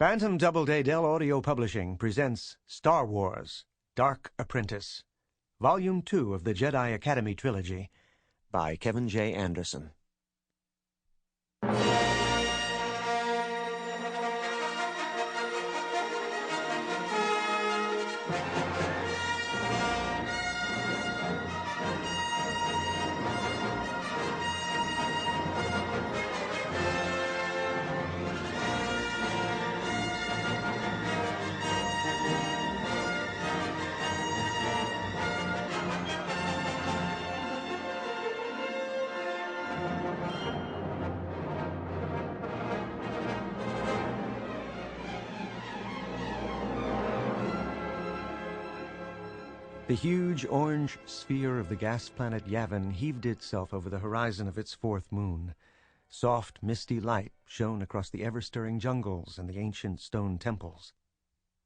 Bantam Doubleday Dell Audio Publishing presents Star Wars, Dark Apprentice, Volume 2 of the Jedi Academy Trilogy, by Kevin J. Anderson. The huge orange sphere of the gas planet Yavin heaved itself over the horizon of its fourth moon. Soft, misty light shone across the ever-stirring jungles and the ancient stone temples.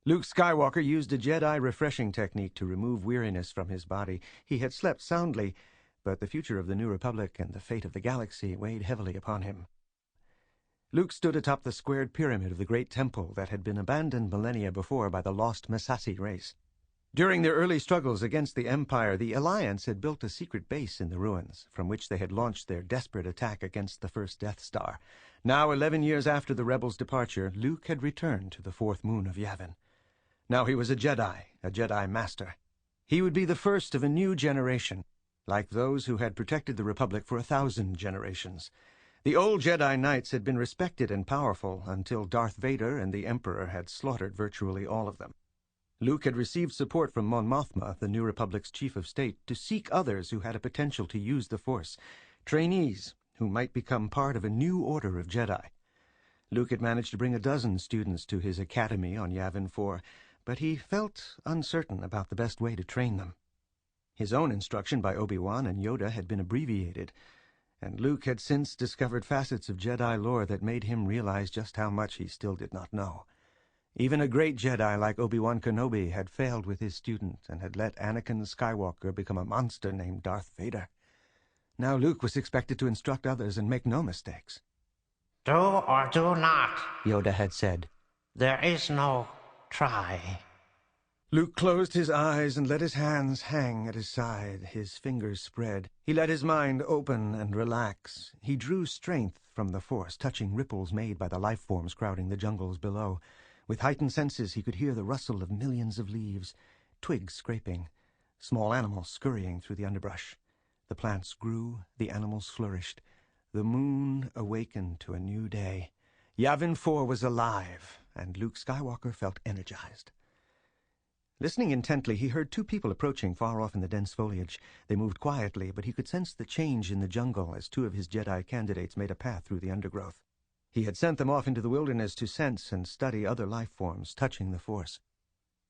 Luke Skywalker used a Jedi refreshing technique to remove weariness from his body. He had slept soundly, but the future of the New Republic and the fate of the galaxy weighed heavily upon him. Luke stood atop the squared pyramid of the great temple that had been abandoned millennia before by the lost Massassi race. During their early struggles against the Empire, the Alliance had built a secret base in the ruins, from which they had launched their desperate attack against the first Death Star. Now, 11 years after the rebels' departure, Luke had returned to the fourth moon of Yavin. Now he was a Jedi Master. He would be the first of a new generation, like those who had protected the Republic for 1,000 generations. The old Jedi Knights had been respected and powerful until Darth Vader and the Emperor had slaughtered virtually all of them. Luke had received support from Mon Mothma, the New Republic's chief of state, to seek others who had a potential to use the Force, trainees who might become part of a new order of Jedi. Luke had managed to bring 12 students to his academy on Yavin 4, but he felt uncertain about the best way to train them. His own instruction by Obi-Wan and Yoda had been abbreviated, and Luke had since discovered facets of Jedi lore that made him realize just how much he still did not know. Even a great Jedi like Obi-Wan Kenobi had failed with his student and had let Anakin Skywalker become a monster named Darth Vader. Now Luke was expected to instruct others and make no mistakes. Do or do not, Yoda had said. There is no try. Luke closed his eyes and let his hands hang at his side, his fingers spread. He let his mind open and relax. He drew strength from the Force, touching ripples made by the life forms crowding the jungles below. With heightened senses, he could hear the rustle of millions of leaves, twigs scraping, small animals scurrying through the underbrush. The plants grew, the animals flourished. The moon awakened to a new day. Yavin 4 was alive, and Luke Skywalker felt energized. Listening intently, he heard 2 people approaching far off in the dense foliage. They moved quietly, but he could sense the change in the jungle as 2 of his Jedi candidates made a path through the undergrowth. He had sent them off into the wilderness to sense and study other life forms touching the Force.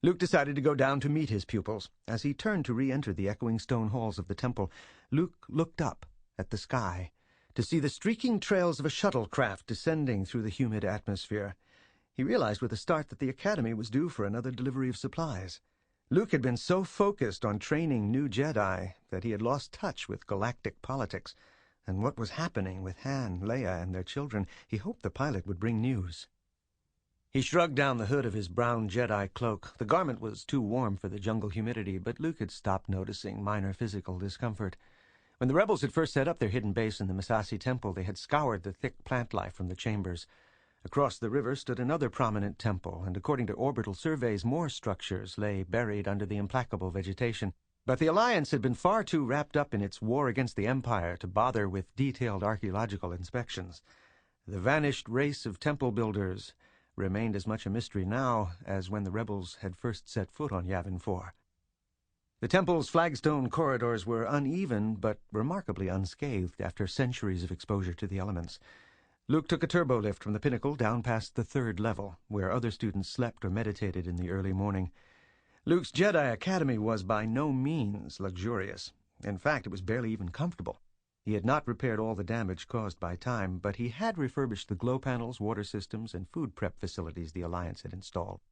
Luke decided to go down to meet his pupils. As he turned to re-enter the echoing stone halls of the temple, Luke looked up at the sky to see the streaking trails of a shuttlecraft descending through the humid atmosphere. He realized with a start that the Academy was due for another delivery of supplies. Luke had been so focused on training new Jedi that he had lost touch with galactic politics and what was happening with Han, Leia, and their children. He hoped the pilot would bring news. He shrugged down the hood of his brown Jedi cloak. The garment was too warm for the jungle humidity, but Luke had stopped noticing minor physical discomfort. When the rebels had first set up their hidden base in the Massassi temple, they had scoured the thick plant life from the chambers. Across the river stood another prominent temple, and according to orbital surveys, more structures lay buried under the implacable vegetation. But the Alliance had been far too wrapped up in its war against the Empire to bother with detailed archaeological inspections. The vanished race of temple builders remained as much a mystery now as when the rebels had first set foot on Yavin 4. The temple's flagstone corridors were uneven but remarkably unscathed after centuries of exposure to the elements. Luke took a turbo lift from the pinnacle down past the 3rd level, where other students slept or meditated in the early morning. Luke's Jedi Academy was by no means luxurious. In fact, it was barely even comfortable. He had not repaired all the damage caused by time, but he had refurbished the glow panels, water systems, and food prep facilities the Alliance had installed.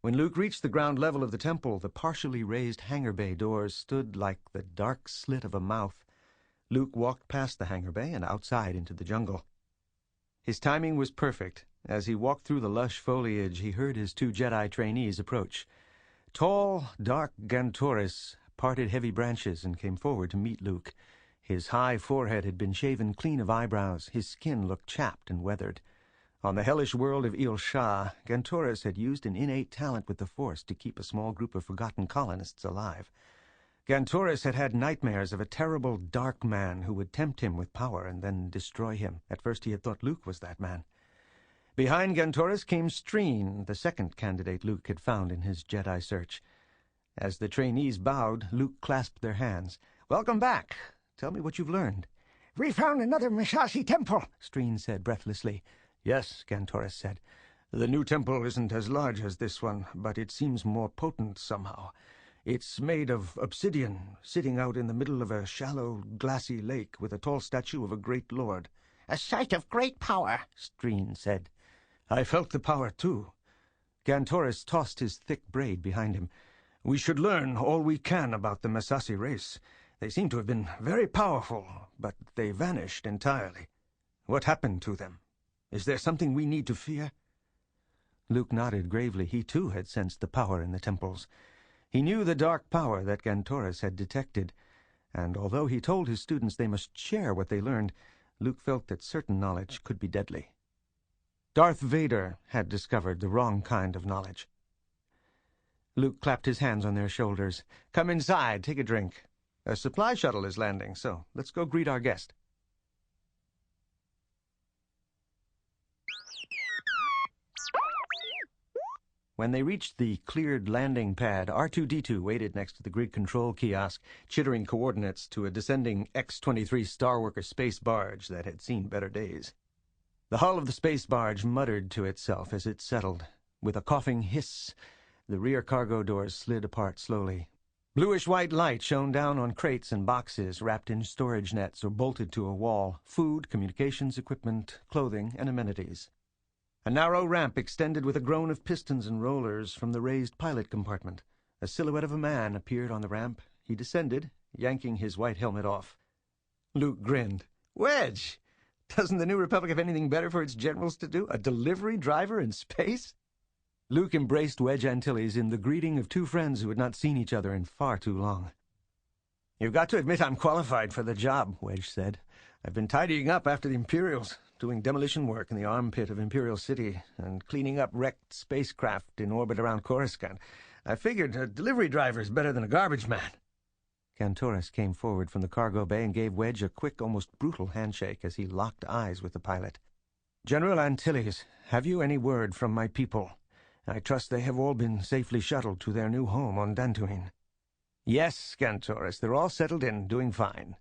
When Luke reached the ground level of the temple, the partially raised hangar bay doors stood like the dark slit of a mouth. Luke walked past the hangar bay and outside into the jungle. His timing was perfect. As he walked through the lush foliage, he heard his two Jedi trainees approach. Tall, dark Gantoris parted heavy branches and came forward to meet Luke. His high forehead had been shaven clean of eyebrows. His skin looked chapped and weathered. On the hellish world of Il Shah, Gantoris had used an innate talent with the Force to keep a small group of forgotten colonists alive. Gantoris had had nightmares of a terrible dark man who would tempt him with power and then destroy him. At first he had thought Luke was that man. Behind Gantoris came Streen, the second candidate Luke had found in his Jedi search. As the trainees bowed, Luke clasped their hands. "Welcome back. Tell me what you've learned." "We found another Misasi temple," Streen said breathlessly. "Yes," Gantoris said. "The new temple isn't as large as this one, but it seems more potent somehow. It's made of obsidian, sitting out in the middle of a shallow, glassy lake with a tall statue of a great lord." A site of great power, Streen said. "I felt the power, too." Gantoris tossed his thick braid behind him. "We should learn all we can about the Misasi race. They seem to have been very powerful, but they vanished entirely. What happened to them? Is there something we need to fear?" Luke nodded gravely. He, too, had sensed the power in the temples. He knew the dark power that Gantoris had detected, and although he told his students they must share what they learned, Luke felt that certain knowledge could be deadly. Darth Vader had discovered the wrong kind of knowledge. Luke clapped his hands on their shoulders. "Come inside, take a drink. A supply shuttle is landing, so let's go greet our guest." When they reached the cleared landing pad, R2-D2 waited next to the grid control kiosk, chittering coordinates to a descending X-23 Starworker space barge that had seen better days. The hull of the space barge muttered to itself as it settled. With a coughing hiss, the rear cargo doors slid apart slowly. Bluish-white light shone down on crates and boxes wrapped in storage nets or bolted to a wall, food, communications equipment, clothing, and amenities. A narrow ramp extended with a groan of pistons and rollers from the raised pilot compartment. A silhouette of a man appeared on the ramp. He descended, yanking his white helmet off. Luke grinned. "Wedge! Doesn't the New Republic have anything better for its generals to do? A delivery driver in space?" Luke embraced Wedge Antilles in the greeting of two friends who had not seen each other in far too long. "You've got to admit I'm qualified for the job," Wedge said. "I've been tidying up after the Imperials, doing demolition work in the armpit of Imperial City, and cleaning up wrecked spacecraft in orbit around Coruscant. I figured a delivery driver's better than a garbage man." Gantoris came forward from the cargo bay and gave Wedge a quick, almost brutal handshake as he locked eyes with the pilot. "General Antilles, have you any word from my people? I trust they have all been safely shuttled to their new home on Dantooine." "Yes, Gantoris, they're all settled in, doing fine.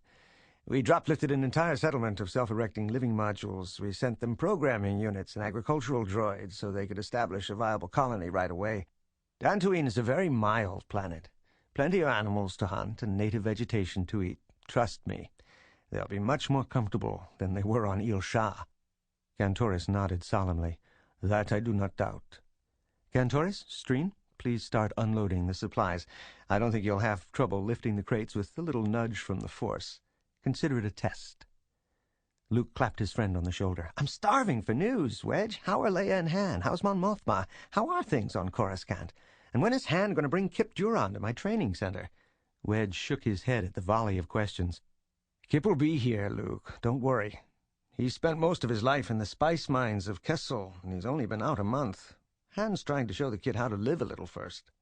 We drop-lifted an entire settlement of self-erecting living modules. We sent them programming units and agricultural droids so they could establish a viable colony right away. Dantooine is a very mild planet. Plenty of animals to hunt and native vegetation to eat. Trust me, they'll be much more comfortable than they were on Il Shah." Gantoris nodded solemnly. "That I do not doubt. Gantoris, Streen, please start unloading the supplies. I don't think you'll have trouble lifting the crates with a little nudge from the Force. Consider it a test." Luke clapped his friend on the shoulder. "I'm starving for news, Wedge. How are Leia and Han? How's Mon Mothma? How are things on Coruscant? And when is Han going to bring Kip Duron to my training center?" Wedge shook his head at the volley of questions. "Kip will be here, Luke. Don't worry. He spent most of his life in the spice mines of Kessel, and he's only been out a month. Han's trying to show the kid how to live a little first."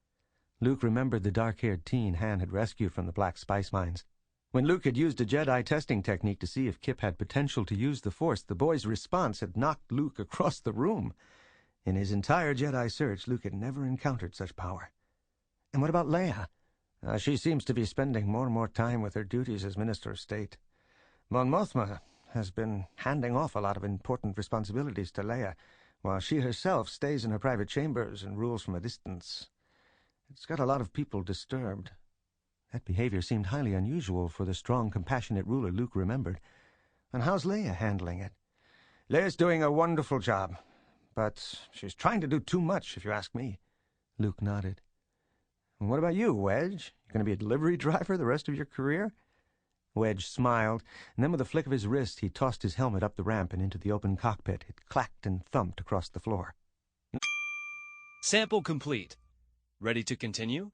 Luke remembered the dark-haired teen Han had rescued from the black spice mines. When Luke had used a Jedi testing technique to see if Kip had potential to use the Force, the boy's response had knocked Luke across the room. In his entire Jedi search, Luke had never encountered such power. "And what about Leia?" She seems to be spending more and more time with her duties as Minister of State. Mon Mothma has been handing off a lot of important responsibilities to Leia, while she herself stays in her private chambers and rules from a distance. It's got a lot of people disturbed." That behavior seemed highly unusual for the strong, compassionate ruler Luke remembered. "And how's Leia handling it?" "Leia's doing a wonderful job, but she's trying to do too much, if you ask me." Luke nodded. "And what about you, Wedge? You going to be a delivery driver the rest of your career?" Wedge smiled, and then with a flick of his wrist he tossed his helmet up the ramp and into the open cockpit. It clacked and thumped across the floor. Sample complete. Ready to continue?